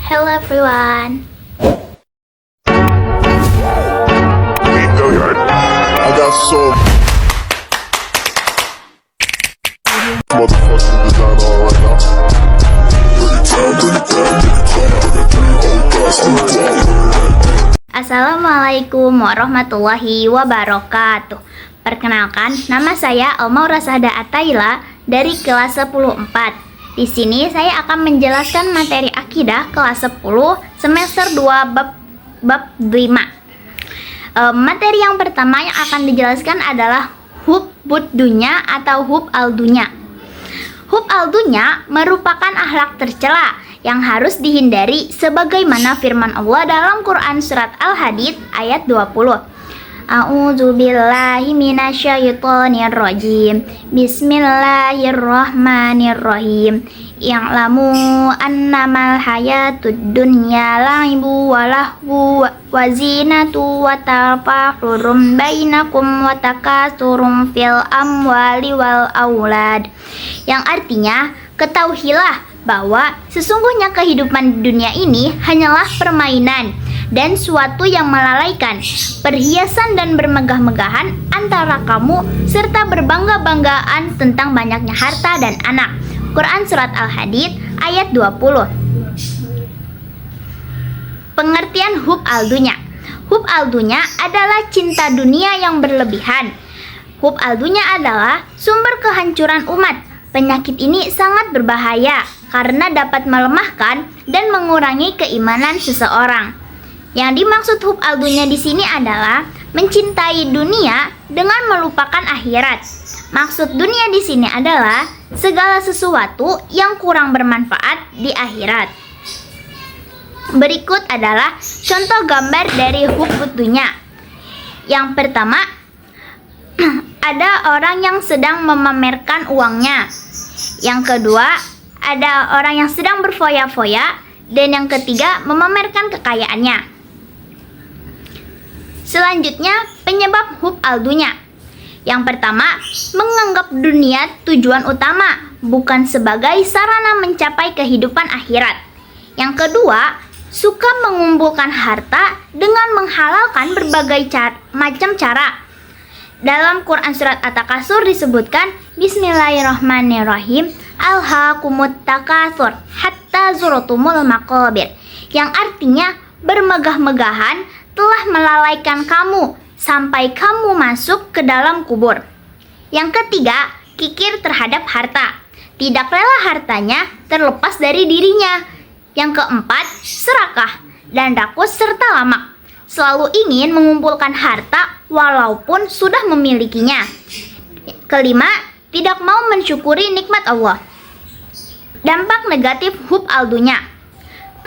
Hello everyone. I got some motherfucking design on right now. Assalamualaikum warahmatullahi wabarakatuh. Perkenalkan, nama saya Almaura Sahda Ataila dari kelas 10-4. Di sini saya akan menjelaskan materi akidah kelas 10 semester 2 bab 5. Materi yang pertama yang akan dijelaskan adalah hubbud dunya atau hub al dunya. Hub al dunya merupakan akhlak tercela yang harus dihindari sebagaimana firman Allah dalam Quran surat Al-Hadid ayat 20. A'udzubillahi minasyaitonir rajim. Bismillahirrahmanirrahim. I'lamu annamal hayatud dunya la'ibu wa lahu wa zinatu wa tafahurum bainakum wa takasurum fil amwali wal aulad. Yang artinya, ketahuilah bahwa sesungguhnya kehidupan dunia ini hanyalah permainan dan suatu yang melalaikan, perhiasan dan bermegah-megahan antara kamu, serta berbangga-banggaan tentang banyaknya harta dan anak. Quran Surat Al-Hadid ayat 20. Pengertian hub al-dunya. Hub al-dunya adalah cinta dunia yang berlebihan. Hub al-dunya adalah sumber kehancuran umat. Penyakit ini sangat berbahaya karena dapat melemahkan dan mengurangi keimanan seseorang. Yang dimaksud hub al-dunya di sini adalah mencintai dunia dengan melupakan akhirat. Maksud dunia di sini adalah segala sesuatu yang kurang bermanfaat di akhirat. Berikut adalah contoh gambar dari hubbud dunya. Yang pertama, ada orang yang sedang memamerkan uangnya. Yang kedua, ada orang yang sedang berfoya-foya. Dan yang ketiga, memamerkan kekayaannya. Selanjutnya, penyebab hub al-dunya. Yang pertama, menganggap dunia tujuan utama, bukan sebagai sarana mencapai kehidupan akhirat. Yang kedua, suka mengumpulkan harta dengan menghalalkan berbagai macam cara. Dalam Quran Surat At-Takasur disebutkan, Bismillahirrahmanirrahim, Alhaakumut takasur hatta zuratumul maqabir. Yang artinya, bermegah-megahan telah melalaikan kamu sampai kamu masuk ke dalam kubur. Yang ketiga, kikir terhadap harta. Tidak rela hartanya terlepas dari dirinya. Yang keempat, serakah dan rakus serta lamak. Selalu ingin mengumpulkan harta walaupun sudah memilikinya. Kelima, tidak mau mensyukuri nikmat Allah. Dampak negatif hub al-dunya.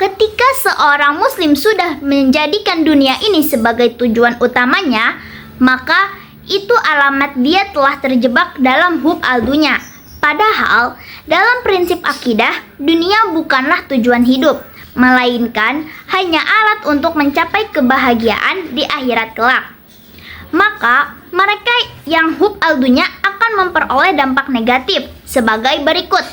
Ketika seorang muslim sudah menjadikan dunia ini sebagai tujuan utamanya, maka itu alamat dia telah terjebak dalam hub al-dunya. Padahal, dalam prinsip akidah, dunia bukanlah tujuan hidup, melainkan hanya alat untuk mencapai kebahagiaan di akhirat kelak. Maka, mereka yang hub al-dunya akan memperoleh dampak negatif sebagai berikut.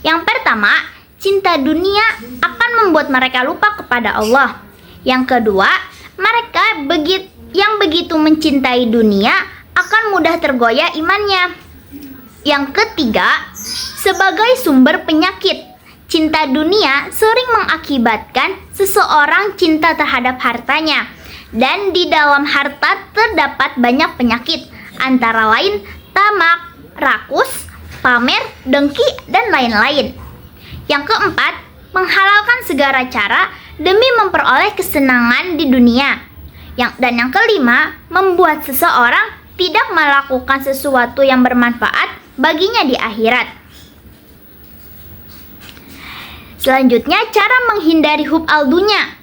Yang pertama, cinta dunia akan membuat mereka lupa kepada Allah. Yang kedua, mereka yang begitu mencintai dunia akan mudah tergoyah imannya. Yang ketiga, sebagai sumber penyakit, cinta dunia sering mengakibatkan seseorang cinta terhadap hartanya. Dan di dalam harta terdapat banyak penyakit, antara lain tamak, rakus, pamer, dengki, dan lain-lain. Yang keempat, menghalalkan segala cara demi memperoleh kesenangan di dunia. Dan yang kelima, membuat seseorang tidak melakukan sesuatu yang bermanfaat baginya di akhirat. Selanjutnya, cara menghindari hub al-dunya.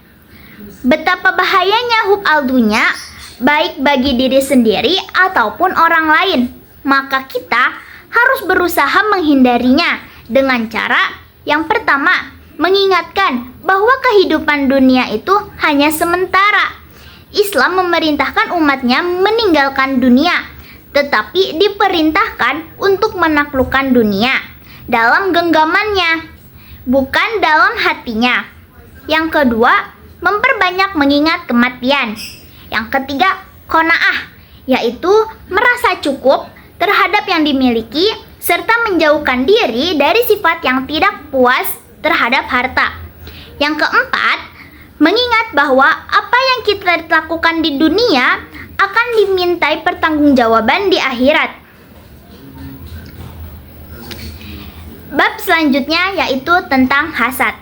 Betapa bahayanya hub al-dunya baik bagi diri sendiri ataupun orang lain. Maka kita harus berusaha menghindarinya dengan cara yang pertama, mengingatkan bahwa kehidupan dunia itu hanya sementara. Islam memerintahkan umatnya meninggalkan dunia, tetapi diperintahkan untuk menaklukkan dunia dalam genggamannya, bukan dalam hatinya. Yang kedua, memperbanyak mengingat kematian. Yang ketiga, qanaah, yaitu merasa cukup terhadap yang dimiliki serta menjauhkan diri dari sifat yang tidak puas terhadap harta. Yang keempat, mengingat bahwa apa yang kita lakukan di dunia akan dimintai pertanggungjawaban di akhirat. Bab selanjutnya yaitu tentang hasad.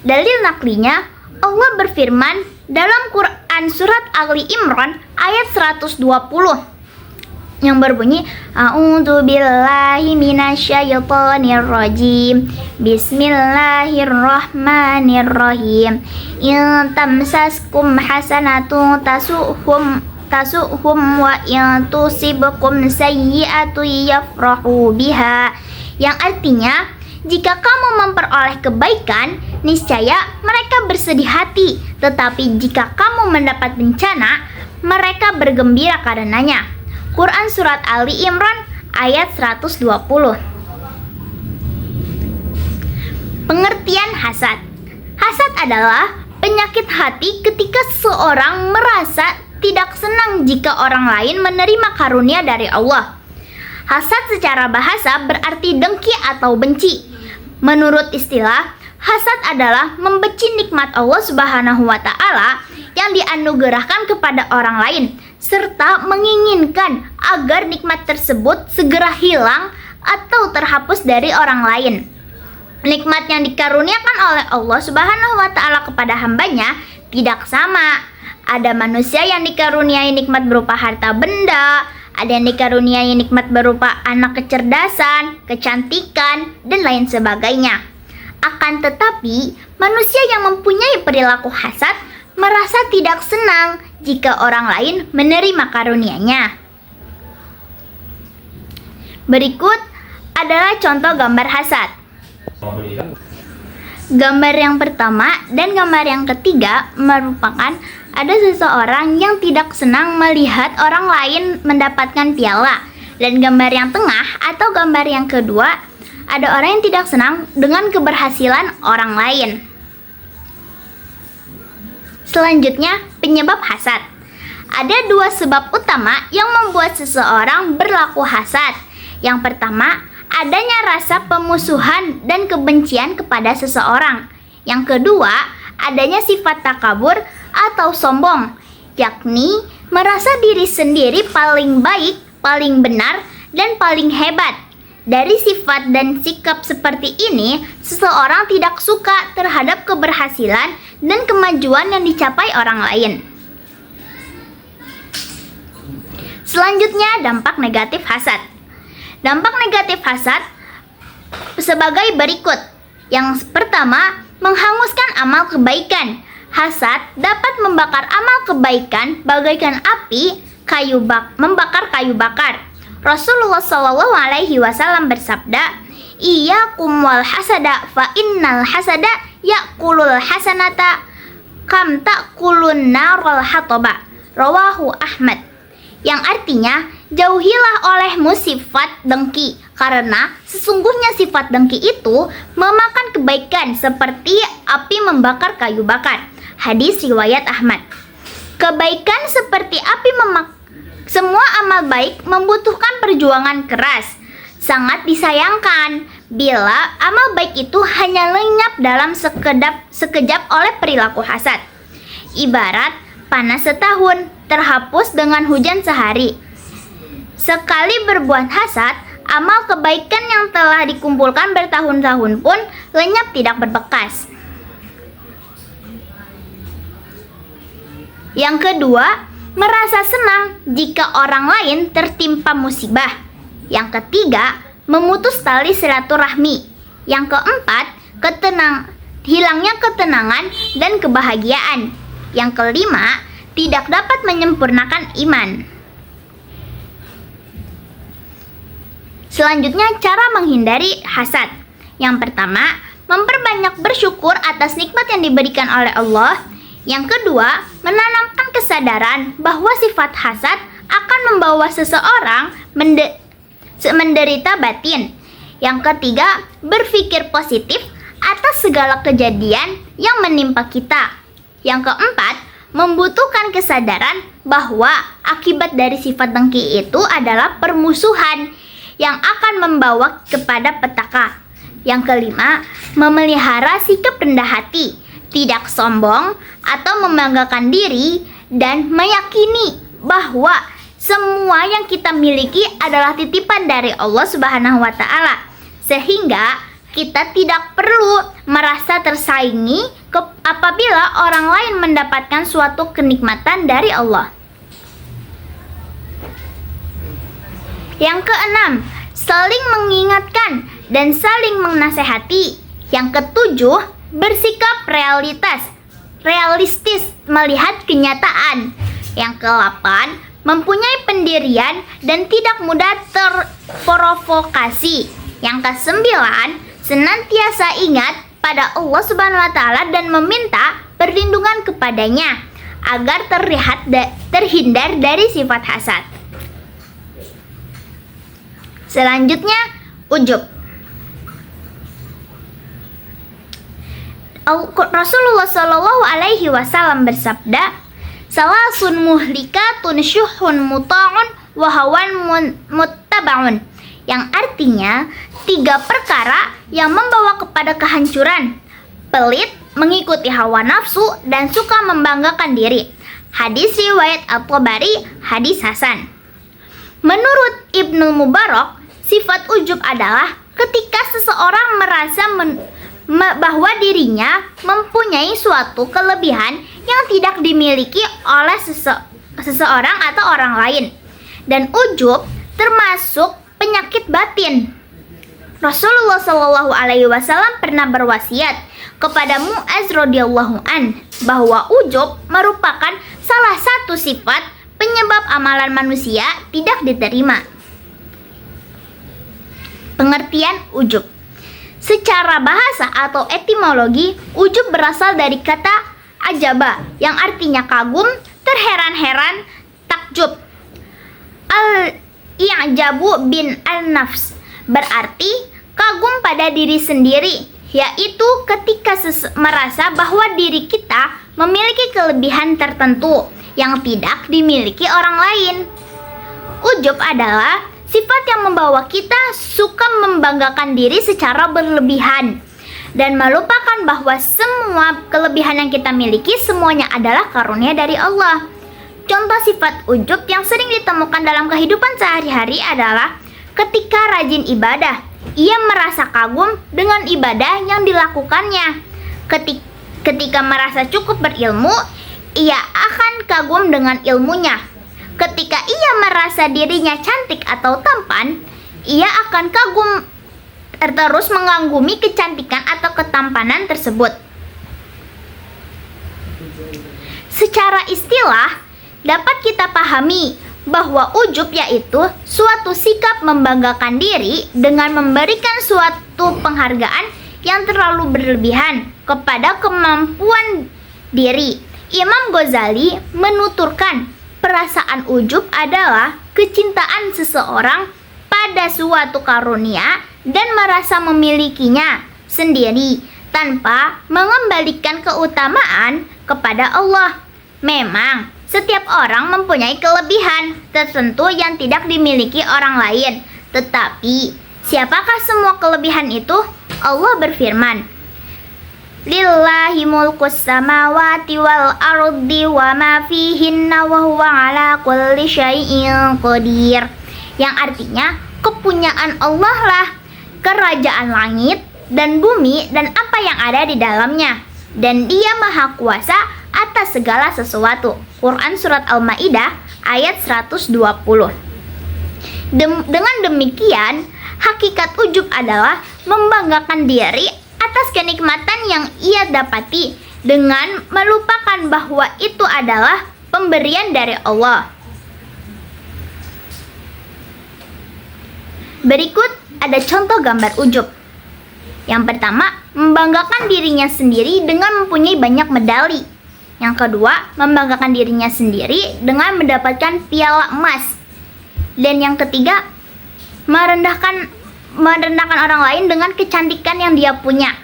Dalil naklinya, Allah berfirman dalam Quran surat Ali Imran ayat 120 yang berbunyi, A'udzu billahi minasyaitonir rajim. Bismillahirrahmanirrahim. In tamsaskum hasanatun tasuhum wa in tusibkum sayyi'atun yafrahu biha. Yang artinya, jika kamu memperoleh kebaikan, niscaya mereka bersedih hati. Tetapi jika kamu mendapat bencana, mereka bergembira karenanya. Quran Surat Ali Imran ayat 120. Pengertian hasad. Hasad adalah penyakit hati ketika seseorang merasa tidak senang jika orang lain menerima karunia dari Allah. Hasad secara bahasa berarti dengki atau benci. Menurut istilah, hasad adalah membenci nikmat Allah Subhanahu wa Ta'ala yang dianugerahkan kepada orang lain, serta menginginkan agar nikmat tersebut segera hilang atau terhapus dari orang lain. Nikmat yang dikaruniakan oleh Allah Subhanahu wa Ta'ala kepada hambanya tidak sama. Ada manusia yang dikaruniai nikmat berupa harta benda, ada yang dikaruniai nikmat berupa anak kecerdasan, kecantikan, dan lain sebagainya. Akan tetapi, manusia yang mempunyai perilaku hasad merasa tidak senang jika orang lain menerima karunia-Nya. Berikut adalah contoh gambar hasad. Gambar yang pertama dan gambar yang ketiga merupakan ada seseorang yang tidak senang melihat orang lain mendapatkan piala. Dan gambar yang tengah atau gambar yang kedua, ada orang yang tidak senang dengan keberhasilan orang lain. Selanjutnya, penyebab hasad. Ada dua sebab utama yang membuat seseorang berlaku hasad. Yang pertama, adanya rasa pemusuhan dan kebencian kepada seseorang. Yang kedua, adanya sifat takabur atau sombong, yakni merasa diri sendiri paling baik, paling benar, dan paling hebat. Dari sifat dan sikap seperti ini, seseorang tidak suka terhadap keberhasilan dan kemajuan yang dicapai orang lain. Selanjutnya, dampak negatif hasad. Dampak negatif hasad sebagai berikut. Yang pertama, menghanguskan amal kebaikan. Hasad dapat membakar amal kebaikan bagaikan api membakar kayu bakar. Rasulullah Shallallahu Alaihi Wasallam bersabda, "Iyyakum wal hasada, fa innal hasada yakulul hasanata kam takulun narul hataba." Rawahu Ahmad. Yang artinya, jauhilah olehmu sifat dengki, karena sesungguhnya sifat dengki itu memakan kebaikan seperti api membakar kayu bakar. Hadis riwayat Ahmad. Kebaikan seperti api semua amal baik membutuhkan perjuangan keras. Sangat disayangkan bila amal baik itu hanya lenyap dalam sekejap oleh perilaku hasad. Ibarat panas setahun terhapus dengan hujan sehari. Sekali berbuat hasad, amal kebaikan yang telah dikumpulkan bertahun-tahun pun lenyap tidak berbekas. Yang kedua, merasa senang jika orang lain tertimpa musibah. Yang ketiga, memutus tali silaturahmi. Yang keempat, hilangnya ketenangan dan kebahagiaan. Yang kelima, tidak dapat menyempurnakan iman. Selanjutnya, cara menghindari hasad. Yang pertama, memperbanyak bersyukur atas nikmat yang diberikan oleh Allah. Yang kedua, menanamkan kesadaran bahwa sifat hasad akan membawa seseorang menderita batin. Yang ketiga, berpikir positif atas segala kejadian yang menimpa kita. Yang keempat, membutuhkan kesadaran bahwa akibat dari sifat dengki itu adalah permusuhan yang akan membawa kepada petaka. Yang kelima, memelihara sikap rendah hati, tidak sombong atau membanggakan diri, dan meyakini bahwa semua yang kita miliki adalah titipan dari Allah Subhanahu wa Ta'ala. Sehingga kita tidak perlu merasa tersaingi apabila orang lain mendapatkan suatu kenikmatan dari Allah. Yang keenam, saling mengingatkan dan saling menasehati. Yang ketujuh, bersikap realistis melihat kenyataan. Yang kedelapan, mempunyai pendirian dan tidak mudah terprovokasi. Yang kesembilan, senantiasa ingat pada Allah Subhanahu wa Ta'ala dan meminta perlindungan kepadanya agar terhindar dari sifat hasad. Selanjutnya, ujub. Rasulullah Shallallahu Alaihi Wasallam bersabda, "Salasun muhlikatun syuhun muta'un wahawan muttabaun," yang artinya 3 perkara yang membawa kepada kehancuran: pelit, mengikuti hawa nafsu, dan suka membanggakan diri. Hadis riwayat At-Tabari, hadis hasan. Menurut Ibnu Mubarak, sifat ujub adalah ketika seseorang merasa bahwa dirinya mempunyai suatu kelebihan yang tidak dimiliki oleh seseorang atau orang lain. Dan ujub termasuk penyakit batin. Rasulullah Shallallahu Alaihi Wasallam pernah berwasiat kepada Mu'az radhiyallahu an bahwa ujub merupakan salah satu sifat penyebab amalan manusia tidak diterima. Pengertian ujub. Secara bahasa atau etimologi, ujub berasal dari kata ajaba yang artinya kagum, terheran-heran, takjub. Al-i'jabu bin al-nafs berarti kagum pada diri sendiri, yaitu ketika merasa bahwa diri kita memiliki kelebihan tertentu yang tidak dimiliki orang lain. Ujub adalah sifat yang membawa kita suka membanggakan diri secara berlebihan dan melupakan bahwa semua kelebihan yang kita miliki semuanya adalah karunia dari Allah. Contoh sifat ujub yang sering ditemukan dalam kehidupan sehari-hari adalah ketika rajin ibadah, ia merasa kagum dengan ibadah yang dilakukannya. Ketika merasa cukup berilmu, ia akan kagum dengan ilmunya. Ketika ia merasa dirinya cantik atau tampan, ia akan kagum terus mengagumi kecantikan atau ketampanan tersebut. Secara istilah, dapat kita pahami bahwa ujub yaitu suatu sikap membanggakan diri dengan memberikan suatu penghargaan yang terlalu berlebihan kepada kemampuan diri. Imam Ghazali menuturkan, perasaan ujub adalah kecintaan seseorang pada suatu karunia dan merasa memilikinya sendiri tanpa mengembalikan keutamaan kepada Allah. Memang setiap orang mempunyai kelebihan tertentu yang tidak dimiliki orang lain. Tetapi, siapakah semua kelebihan itu? Allah berfirman, "Lillahi mulkus samawati wal ardi wa ma fihinna wa huwa ala kulli syai'in qadir." Yang artinya, kepunyaan Allah lah kerajaan langit dan bumi dan apa yang ada di dalamnya. Dan Dia Maha Kuasa atas segala sesuatu. Quran Surat Al-Ma'idah ayat 120. Dengan demikian, hakikat ujub adalah membanggakan diri atas kenikmatan yang ia dapati dengan melupakan bahwa itu adalah pemberian dari Allah. Berikut ada contoh gambar ujub. Yang pertama, membanggakan dirinya sendiri dengan mempunyai banyak medali. Yang kedua, membanggakan dirinya sendiri dengan mendapatkan piala emas. Dan yang ketiga, merendahkan merendahkan orang lain dengan kecantikan yang dia punya.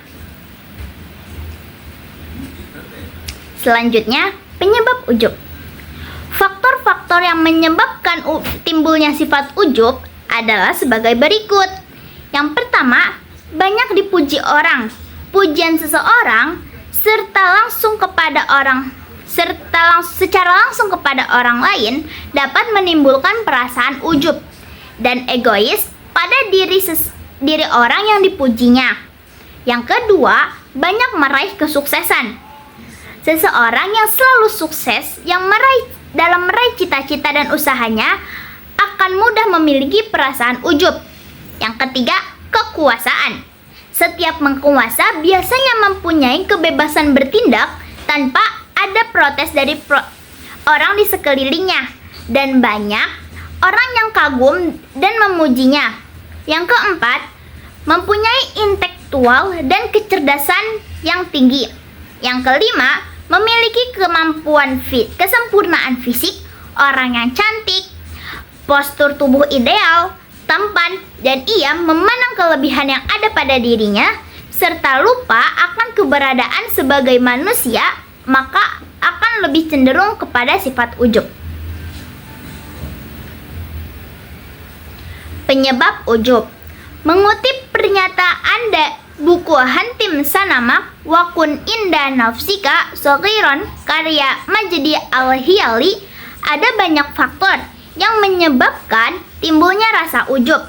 Selanjutnya, penyebab ujub. Faktor-faktor yang menyebabkan timbulnya sifat ujub adalah sebagai berikut. Yang pertama, banyak dipuji orang. Pujian seseorang secara langsung kepada orang lain dapat menimbulkan perasaan ujub dan egois pada diri orang yang dipujinya. Yang kedua, banyak meraih kesuksesan. Seseorang yang selalu sukses dalam meraih cita-cita dan usahanya akan mudah memiliki perasaan ujub. Yang ketiga, kekuasaan. Setiap penguasa biasanya mempunyai kebebasan bertindak tanpa ada protes dari orang di sekelilingnya, dan banyak orang yang kagum dan memujinya. Yang keempat, mempunyai intelektual dan kecerdasan yang tinggi. Yang kelima, memiliki kesempurnaan fisik, orang yang cantik, postur tubuh ideal, tampan, dan ia memandang kelebihan yang ada pada dirinya, serta lupa akan keberadaan sebagai manusia, maka akan lebih cenderung kepada sifat ujub. Penyebab ujub. Mengutip pernyataan buku Hantim Sanama Wakun Inda Nafsika Sogiron karya Majdi Al-Hiyali, ada banyak faktor yang menyebabkan timbulnya rasa ujub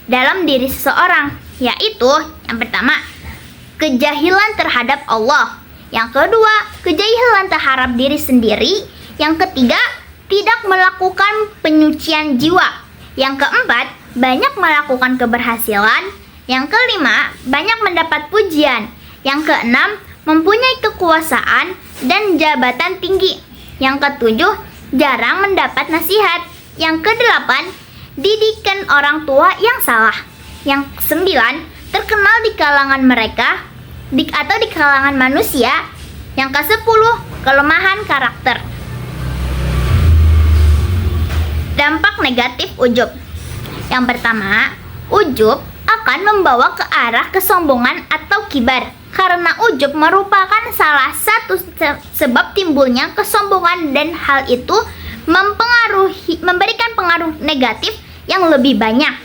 dalam diri seseorang, yaitu yang pertama, kejahilan terhadap Allah. Yang kedua, kejahilan terhadap diri sendiri. Yang ketiga, tidak melakukan penyucian jiwa. Yang keempat, banyak melakukan keberhasilan. Yang kelima, banyak mendapat pujian. Yang keenam, mempunyai kekuasaan dan jabatan tinggi. Yang ketujuh, jarang mendapat nasihat. Yang kedelapan, didikan orang tua yang salah. Yang sembilan, terkenal di kalangan mereka atau di kalangan manusia. Yang kesepuluh, kelemahan karakter. Dampak negatif ujub. Yang pertama, ujub akan membawa ke arah kesombongan atau kibar, karena ujub merupakan salah satu sebab timbulnya kesombongan, dan hal itu memberikan pengaruh negatif yang lebih banyak.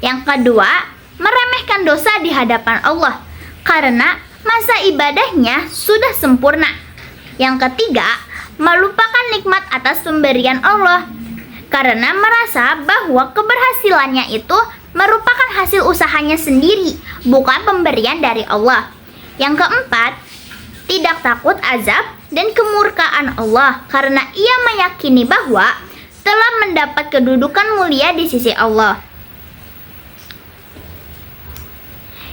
Yang kedua, meremehkan dosa di hadapan Allah karena masa ibadahnya sudah sempurna. Yang ketiga, melupakan nikmat atas pemberian Allah karena merasa bahwa keberhasilannya itu merupakan hasil usahanya sendiri, bukan pemberian dari Allah. Yang keempat, tidak takut azab dan kemurkaan Allah karena ia meyakini bahwa telah mendapat kedudukan mulia di sisi Allah.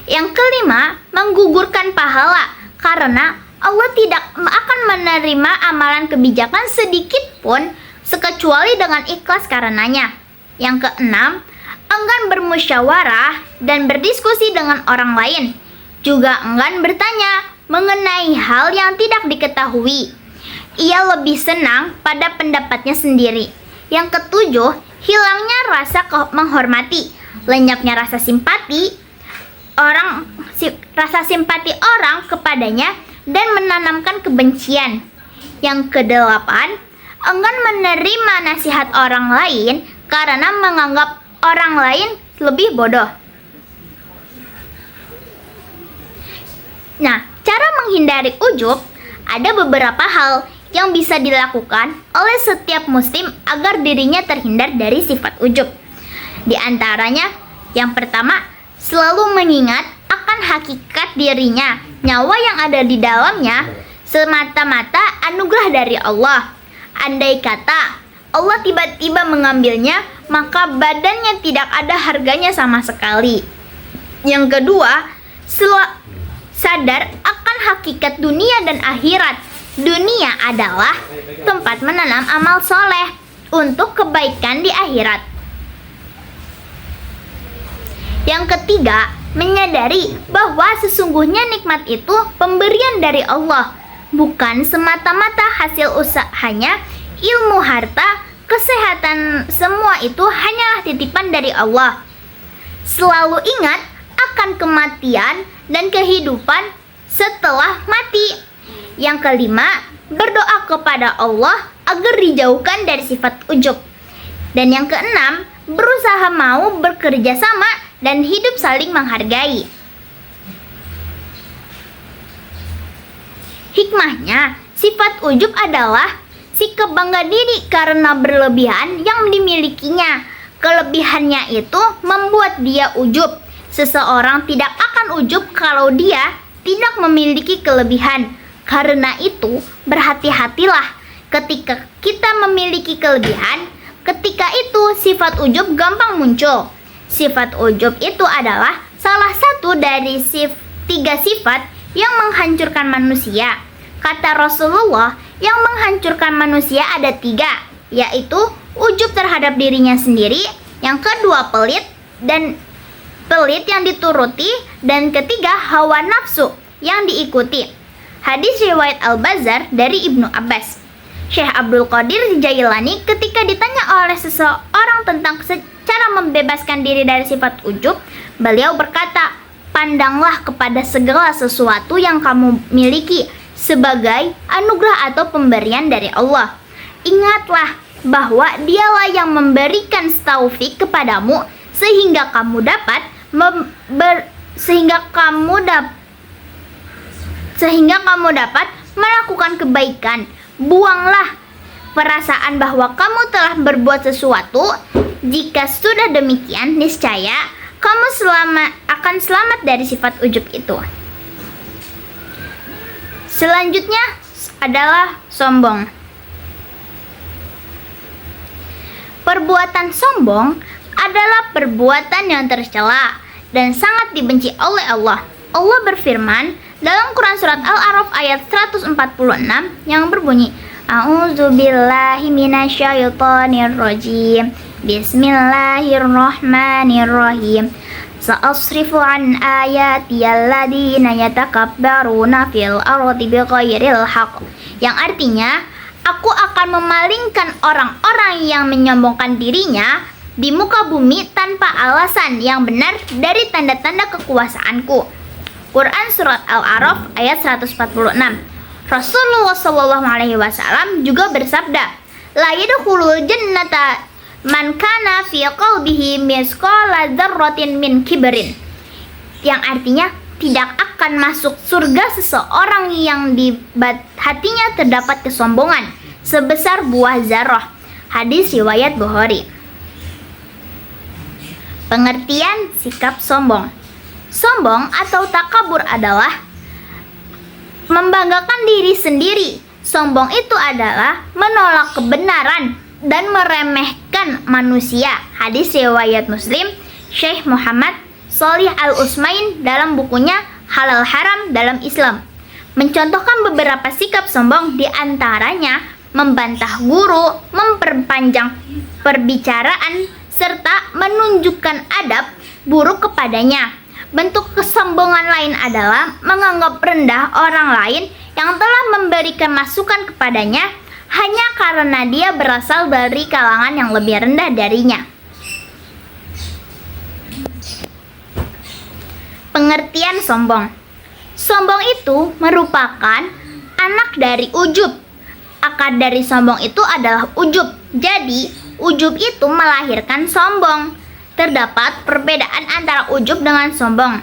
Yang kelima, menggugurkan pahala karena Allah tidak akan menerima amalan kebijakan sedikit pun kecuali dengan ikhlas karenanya. Yang keenam, enggan bermusyawarah dan berdiskusi dengan orang lain, juga enggan bertanya mengenai hal yang tidak diketahui. Ia lebih senang pada pendapatnya sendiri. Yang ketujuh, hilangnya rasa menghormati, lenyapnya rasa simpati orang kepadanya dan menanamkan kebencian. Yang kedelapan, enggan menerima nasihat orang lain karena menganggap orang lain lebih bodoh. Nah, cara menghindari ujub, ada beberapa hal yang bisa dilakukan oleh setiap muslim agar dirinya terhindar dari sifat ujub. Di antaranya, yang pertama, selalu mengingat akan hakikat dirinya. Nyawa yang ada di dalamnya semata-mata anugerah dari Allah. Andai kata Allah tiba-tiba mengambilnya, maka badannya tidak ada harganya sama sekali. Yang kedua, sadar akan hakikat dunia dan akhirat. Dunia adalah tempat menanam amal soleh untuk kebaikan di akhirat. Yang ketiga, menyadari bahwa sesungguhnya nikmat itu pemberian dari Allah, bukan semata-mata hasil usahanya. Ilmu, harta, kesehatan, semua itu hanyalah titipan dari Allah. Selalu ingat akan kematian dan kehidupan setelah mati. Yang kelima, berdoa kepada Allah agar dijauhkan dari sifat ujub. Dan yang keenam, berusaha mau bekerja sama dan hidup saling menghargai. Hikmahnya, sifat ujub adalah sikap bangga diri karena berlebihan yang dimilikinya. Kelebihannya itu membuat dia ujub. Seseorang tidak akan ujub kalau dia tidak memiliki kelebihan. Karena itu, berhati-hatilah ketika kita memiliki kelebihan. Ketika itu, sifat ujub gampang muncul. Sifat ujub itu adalah salah satu dari tiga sifat yang menghancurkan manusia. Kata Rasulullah, yang menghancurkan manusia ada tiga, yaitu ujub terhadap dirinya sendiri, yang kedua pelit yang dituruti, dan ketiga hawa nafsu yang diikuti. Hadis riwayat Al-Bazzar dari Ibnu Abbas. Syekh Abdul Qadir Jailani ketika ditanya oleh seseorang tentang cara membebaskan diri dari sifat ujub, beliau berkata, pandanglah kepada segala sesuatu yang kamu miliki sebagai anugerah atau pemberian dari Allah. Ingatlah bahwa dialah yang memberikan taufik kepadamu sehingga kamu dapat melakukan kebaikan. Buanglah perasaan bahwa kamu telah berbuat sesuatu. Jika sudah demikian, niscaya kamu akan selamat dari sifat ujub itu. Selanjutnya adalah sombong. Perbuatan sombong adalah perbuatan yang tercela dan sangat dibenci oleh Allah. Allah berfirman dalam Quran surat Al-A'raf ayat 146 yang berbunyi, A'udzubillahi minasyaitonirrajim. Bismillahirrahmanirrahim. Sa'asrifu an ayati alladhina yatakabbaruna fil ardi bighairil haqq. Yang artinya, aku akan memalingkan orang-orang yang menyombongkan dirinya di muka bumi tanpa alasan yang benar dari tanda-tanda kekuasaanku. Quran surat Al-A'raf ayat 146. Rasulullah SAW juga bersabda, la yadkhulul jannata man kana fi qalbihi misqala dzarratin min kibrin. Yang artinya, tidak akan masuk surga seseorang yang di hatinya terdapat kesombongan sebesar buah zarah. Hadis riwayat Bukhari. Pengertian sikap sombong. Sombong atau takabur adalah membanggakan diri sendiri. Sombong itu adalah menolak kebenaran dan meremehkan manusia. Hadis riwayat Muslim. Syekh Muhammad Shalih Al-Utsaimin dalam bukunya Halal Haram dalam Islam mencontohkan beberapa sikap sombong, di antaranya membantah guru, memperpanjang perbicaraan, serta menunjukkan adab buruk kepadanya. Bentuk kesombongan lain adalah menganggap rendah orang lain yang telah memberikan masukan kepadanya hanya karena dia berasal dari kalangan yang lebih rendah darinya. Pengertian sombong. Sombong itu merupakan anak dari ujub. Akar dari sombong itu adalah ujub. Jadi, ujub itu melahirkan sombong. Terdapat perbedaan antara ujub dengan sombong.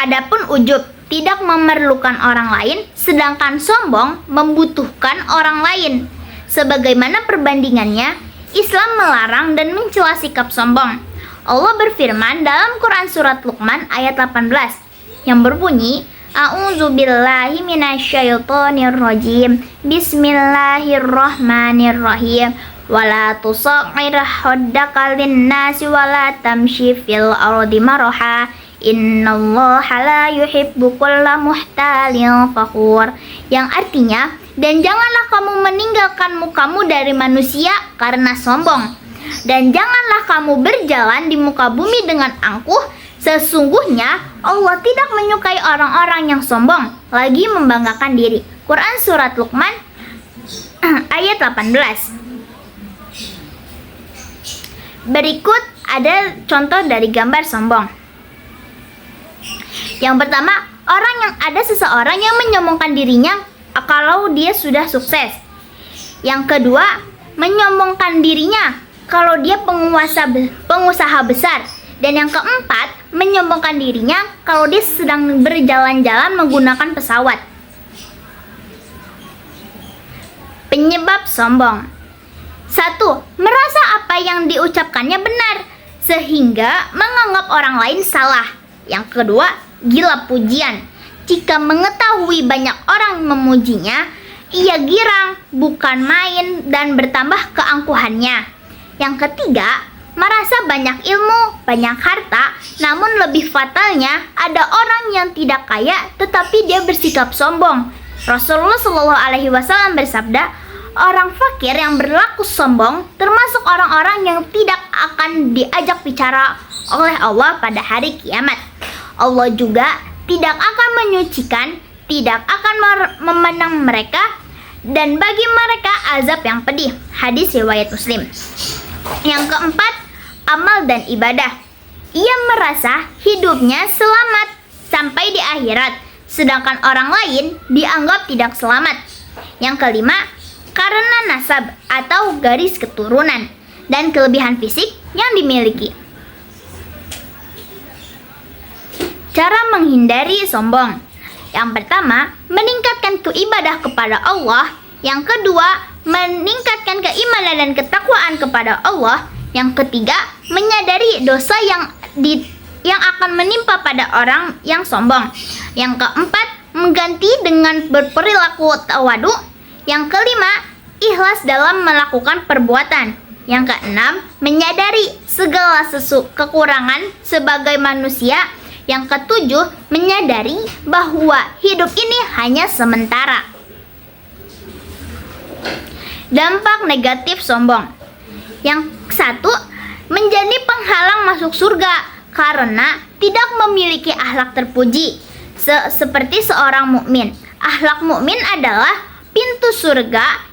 Adapun ujub tidak memerlukan orang lain, sedangkan sombong membutuhkan orang lain. Sebagaimana perbandingannya, Islam melarang dan mencela sikap sombong. Allah berfirman dalam Quran surat Luqman ayat 18 yang berbunyi, A'udzubillahi minasyaitonirrajim. Bismillahirrahmanirrahim. Wala tusaqir haddaka linnasi wala tamshi fil ardi maraha. Innallaha la yuhibbu kulla muhtalin fakhur. Yang artinya, dan janganlah kamu meninggalkan mukamu dari manusia karena sombong, dan janganlah kamu berjalan di muka bumi dengan angkuh. Sesungguhnya Allah tidak menyukai orang-orang yang sombong lagi membanggakan diri. Quran surat Luqman ayat 18. Berikut ada contoh dari gambar sombong. Yang pertama, ada seseorang yang menyombongkan dirinya kalau dia sudah sukses. Yang kedua, menyombongkan dirinya kalau dia pengusaha besar. Dan yang keempat, menyombongkan dirinya kalau dia sedang berjalan-jalan menggunakan pesawat. Penyebab sombong. 1. Merasa apa yang diucapkannya benar, sehingga menganggap orang lain salah. Yang kedua, gila pujian. Jika mengetahui banyak orang memujinya, ia girang, bukan main, dan bertambah keangkuhannya. Yang ketiga, merasa banyak ilmu, banyak harta, namun lebih fatalnya ada orang yang tidak kaya tetapi dia bersikap sombong. Rasulullah Shallallahu Alaihi Wasallam bersabda, orang fakir yang berlaku sombong termasuk orang-orang yang tidak akan diajak bicara oleh Allah pada hari kiamat. Allah juga tidak akan menyucikan, tidak akan memandang mereka, dan bagi mereka azab yang pedih. Hadis riwayat Muslim. Yang keempat, amal dan ibadah. Ia merasa hidupnya selamat sampai di akhirat, sedangkan orang lain dianggap tidak selamat. Yang kelima, karena nasab atau garis keturunan dan kelebihan fisik yang dimiliki. Cara menghindari sombong. Yang pertama, meningkatkan keibadah kepada Allah. Yang kedua, meningkatkan keimanan dan ketakwaan kepada Allah. Yang ketiga, menyadari dosa yang akan menimpa pada orang yang sombong. Yang keempat, mengganti dengan berperilaku tawadu. Yang kelima, ikhlas dalam melakukan perbuatan. Yang keenam, menyadari segala kekurangan sebagai manusia. Yang ketujuh, menyadari bahwa hidup ini hanya sementara. Dampak negatif sombong. Yang satu, menjadi penghalang masuk surga karena tidak memiliki akhlak terpuji. Seperti seorang mukmin. Akhlak mukmin adalah pintu surga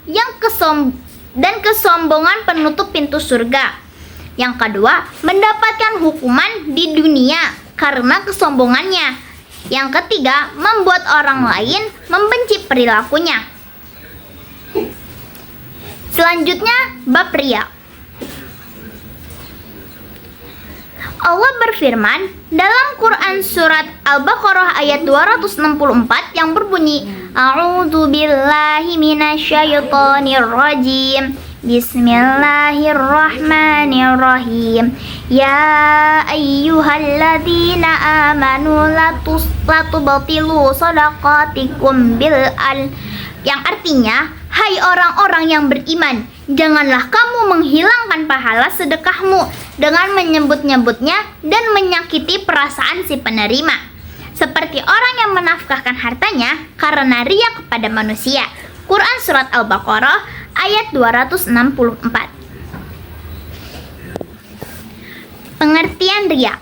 dan kesombongan penutup pintu surga. Yang kedua, mendapatkan hukuman di dunia karena kesombongannya. Yang ketiga, membuat orang lain membenci perilakunya. Selanjutnya, bab riya. Allah berfirman dalam Quran surat Al-Baqarah ayat 264 yang berbunyi, A'udzu billahi minasyaitonir rajim. Bismillahirrahmanirrahim. Ya ayyuhalladzina amanu la tubtilu shadaqatikum yang artinya, hai orang-orang yang beriman, janganlah kamu menghilangkan pahala sedekahmu dengan menyebut-nyebutnya dan menyakiti perasaan si penerima, seperti orang yang menafkahkan hartanya karena riya kepada manusia. Quran surat Al-Baqarah ayat 264. Pengertian riya.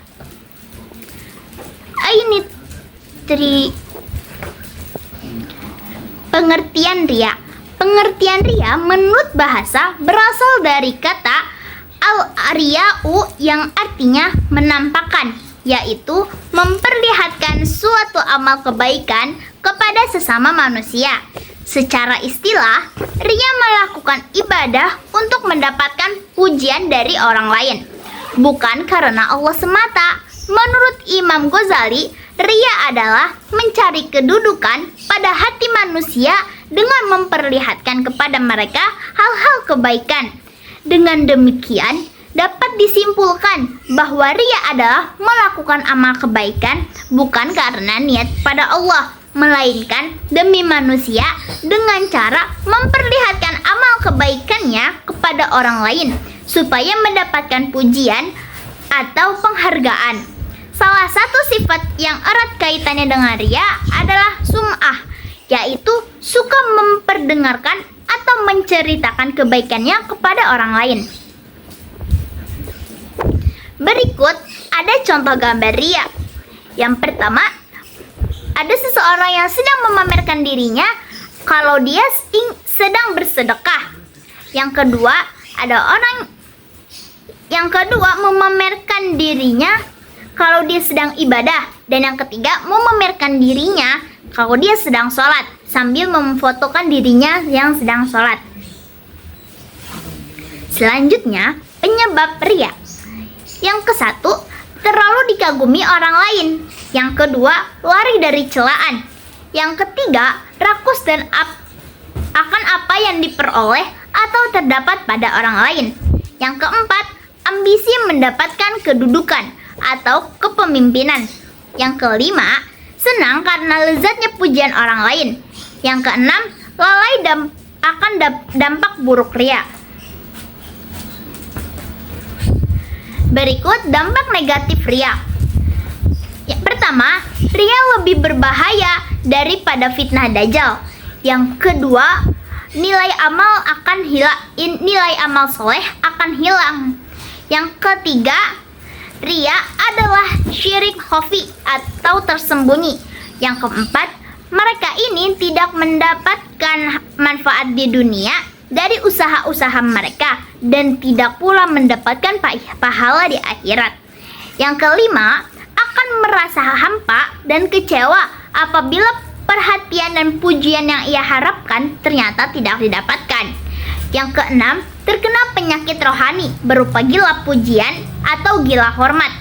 Pengertian riya menurut bahasa berasal dari kata al-riya'u yang artinya menampakkan, yaitu memperlihatkan suatu amal kebaikan kepada sesama manusia. Secara istilah, riya melakukan ibadah untuk mendapatkan pujian dari orang lain, bukan karena Allah semata. Menurut Imam Ghazali, riya adalah mencari kedudukan pada hati manusia dengan memperlihatkan kepada mereka hal-hal kebaikan. Dengan demikian, dapat disimpulkan bahwa riya adalah melakukan amal kebaikan bukan karena niat pada Allah, melainkan demi manusia dengan cara memperlihatkan amal kebaikannya kepada orang lain supaya mendapatkan pujian atau penghargaan. Salah satu sifat yang erat kaitannya dengan riya adalah sum'ah, yaitu suka memperdengarkan atau menceritakan kebaikannya kepada orang lain. Berikut ada contoh gambar riya. Yang pertama, ada seseorang yang sedang memamerkan dirinya kalau dia sedang bersedekah. Yang kedua, ada orang Yang kedua, memamerkan dirinya kalau dia sedang ibadah. Dan yang ketiga, memamerkan dirinya kalau dia sedang sholat sambil memfotokan dirinya yang sedang sholat. Selanjutnya, penyebab riya. Yang ke-1, terlalu dikagumi orang lain. Yang kedua, lari dari celaan. Yang ketiga, rakus dan akan apa yang diperoleh atau terdapat pada orang lain. Yang keempat, ambisi mendapatkan kedudukan atau kepemimpinan. Yang kelima, senang karena lezatnya pujian orang lain. Yang keenam, lalai akan dampak buruk riya. Berikut dampak negatif riya. Yang pertama, riya lebih berbahaya daripada fitnah dajjal. Yang kedua, nilai amal soleh akan hilang. Yang ketiga, riya adalah syirik khafi atau tersembunyi. Yang keempat, mereka ini tidak mendapatkan manfaat di dunia dari usaha-usaha mereka dan tidak pula mendapatkan pahala di akhirat. Yang kelima, akan merasa hampa dan kecewa apabila perhatian dan pujian yang ia harapkan ternyata tidak didapatkan. Yang keenam, terkena penyakit rohani berupa gila pujian atau gila hormat.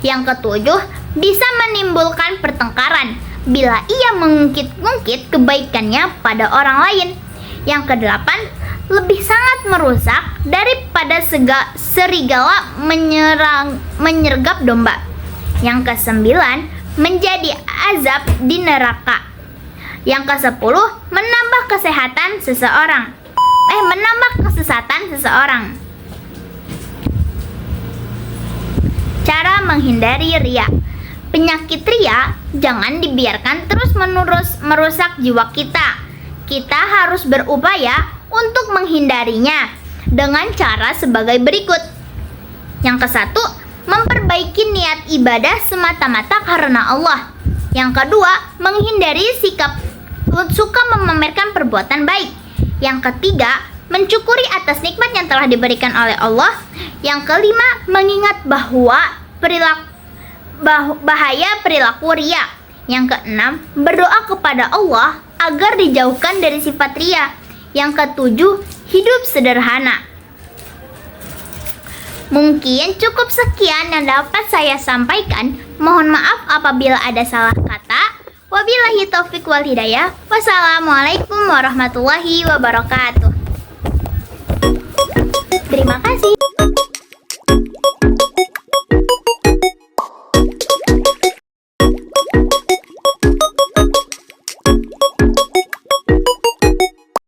Yang ketujuh, bisa menimbulkan pertengkaran bila ia mengungkit-ungkit kebaikannya pada orang lain. Yang kedelapan, lebih sangat merusak daripada serigala menyergap domba. Yang kesembilan, menjadi azab di neraka. Yang kesepuluh, menambah kesesatan seseorang. Cara menghindari riya. Penyakit riya jangan dibiarkan terus-menerus merusak jiwa kita. Kita harus berupaya untuk menghindarinya dengan cara sebagai berikut. Yang ke-1, memperbaiki niat ibadah semata-mata karena Allah. Yang kedua, menghindari sikap suka memamerkan perbuatan baik. Yang ketiga, mensyukuri atas nikmat yang telah diberikan oleh Allah. Yang kelima, mengingat bahwa bahaya perilaku riya. Yang keenam, berdoa kepada Allah agar dijauhkan dari sifat riya. Yang ketujuh, hidup sederhana. Mungkin cukup sekian yang dapat saya sampaikan. Mohon maaf apabila ada salah kata. Wabillahi taufiq wal hidayah. Wassalamualaikum warahmatullahi wabarakatuh. Terima kasih.